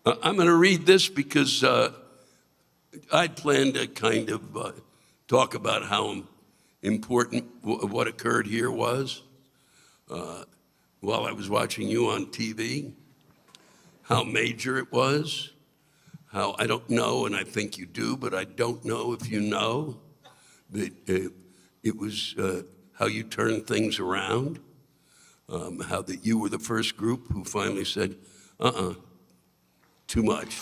I'm going to read this because I'd planned to kind of talk about how important what occurred here was while I was watching you on TV, how major it was, how I don't know, and I think you do, but I don't know if you know, that it was how you turned things around, how that you were the first group who finally said, too much.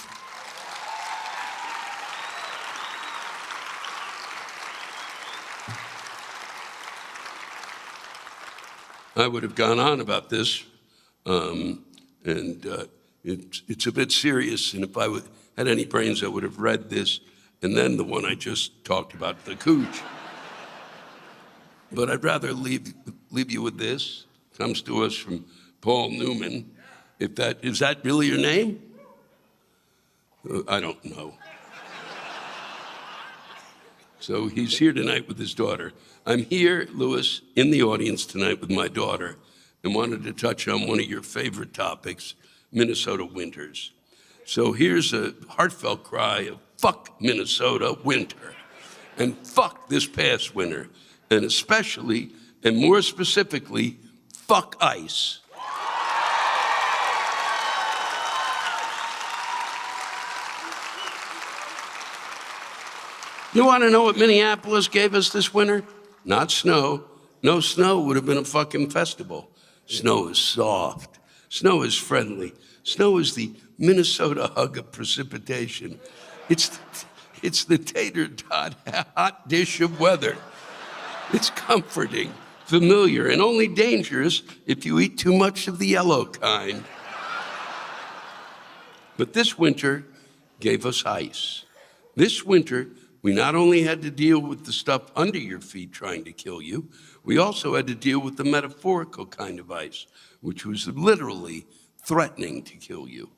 I would have gone on about this, and it's a bit serious, and if I had any brains, I would have read this, and then the one I just talked about, the cooch. But I'd rather leave you with this. Comes to us from Paul Newman. Is that really your name? I don't know. So he's here tonight with his daughter. I'm here, Louis, in the audience tonight with my daughter, and wanted to touch on one of your favorite topics, Minnesota winters. So here's a heartfelt cry of fuck Minnesota winter, and fuck this past winter, and especially, and more specifically, fuck ice. You want to know what Minneapolis gave us this winter? Not snow. No snow would have been a fucking festival. Snow is soft. Snow is friendly. Snow is the Minnesota hug of precipitation. It's the tater tot hot dish of weather. It's comforting, familiar, and only dangerous if you eat too much of the yellow kind. But this winter gave us ice. This winter, we not only had to deal with the stuff under your feet trying to kill you, we also had to deal with the metaphorical kind of ice, which was literally threatening to kill you.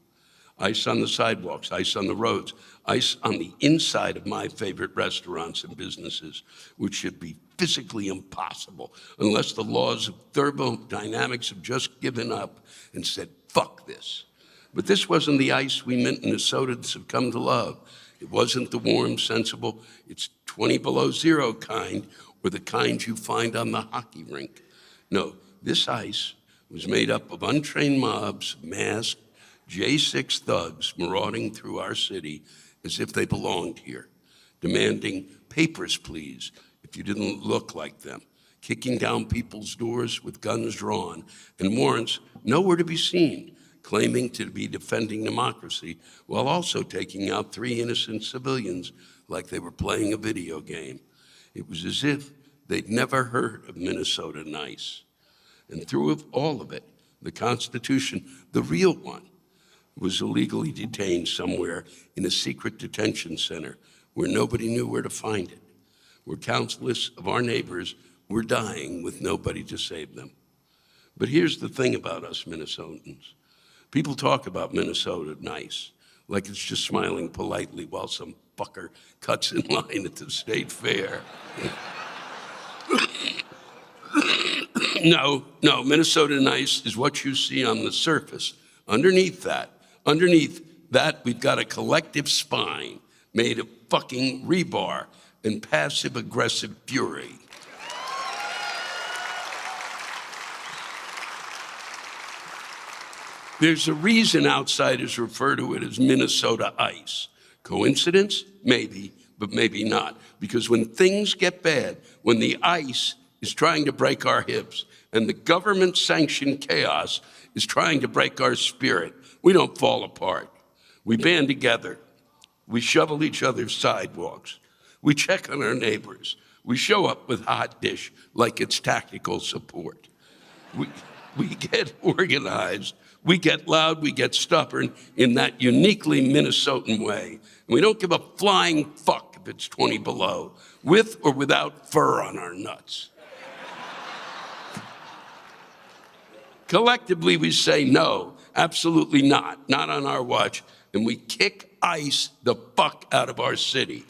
Ice on the sidewalks, ice on the roads, ice on the inside of my favorite restaurants and businesses, which should be physically impossible unless the laws of thermodynamics have just given up and said, fuck this. But this wasn't the ice we Minnesotans have come to love. It wasn't the warm, sensible, it's 20 below zero kind, or the kind you find on the hockey rink. No, this ice was made up of untrained mobs, masked, J6 thugs marauding through our city as if they belonged here, demanding papers, please, if you didn't look like them, kicking down people's doors with guns drawn and warrants nowhere to be seen, claiming to be defending democracy while also taking out 3 innocent civilians like they were playing a video game. It was as if they'd never heard of Minnesota nice. And through all of it, the Constitution, the real one, was illegally detained somewhere in a secret detention center where nobody knew where to find it, where countless of our neighbors were dying with nobody to save them. But here's the thing about us Minnesotans. People talk about Minnesota nice, like it's just smiling politely while some fucker cuts in line at the state fair. No, Minnesota nice is what you see on the surface. Underneath that, we've got a collective spine made of fucking rebar and passive-aggressive fury. There's a reason outsiders refer to it as Minnesota ice. Coincidence? Maybe, but maybe not. Because when things get bad, when the ice is trying to break our hips and the government-sanctioned chaos is trying to break our spirit, we don't fall apart. We band together. We shovel each other's sidewalks. We check on our neighbors. We show up with hot dish like it's tactical support. We get organized. We get loud, we get stubborn in that uniquely Minnesotan way. And we don't give a flying fuck if it's 20 below, with or without fur on our nuts. Collectively, we say no, absolutely not on our watch, and we kick ice the fuck out of our city.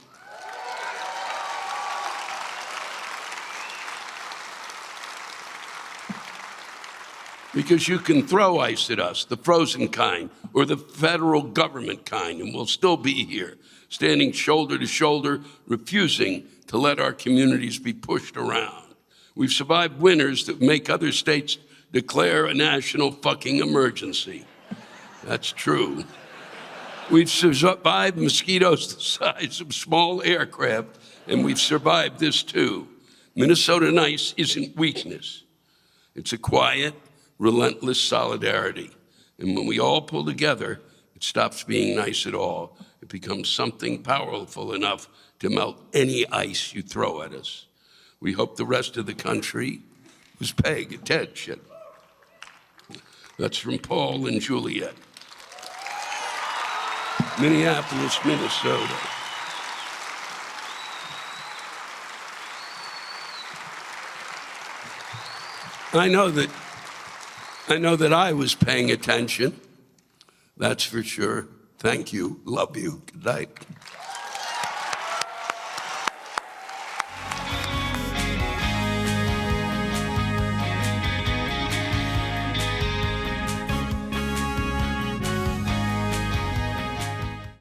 Because you can throw ice at us, the frozen kind, or the federal government kind, and we'll still be here, standing shoulder to shoulder, refusing to let our communities be pushed around. We've survived winters that make other states declare a national fucking emergency. That's true. We've survived mosquitoes the size of small aircraft, and we've survived this too. Minnesota nice isn't weakness. It's a quiet, relentless solidarity. And when we all pull together, it stops being nice at all. It becomes something powerful enough to melt any ice you throw at us. We hope the rest of the country was paying attention. That's from Paul and Juliet, Minneapolis, Minnesota. I know that I was paying attention. That's for sure. Thank you. Love you. Good night.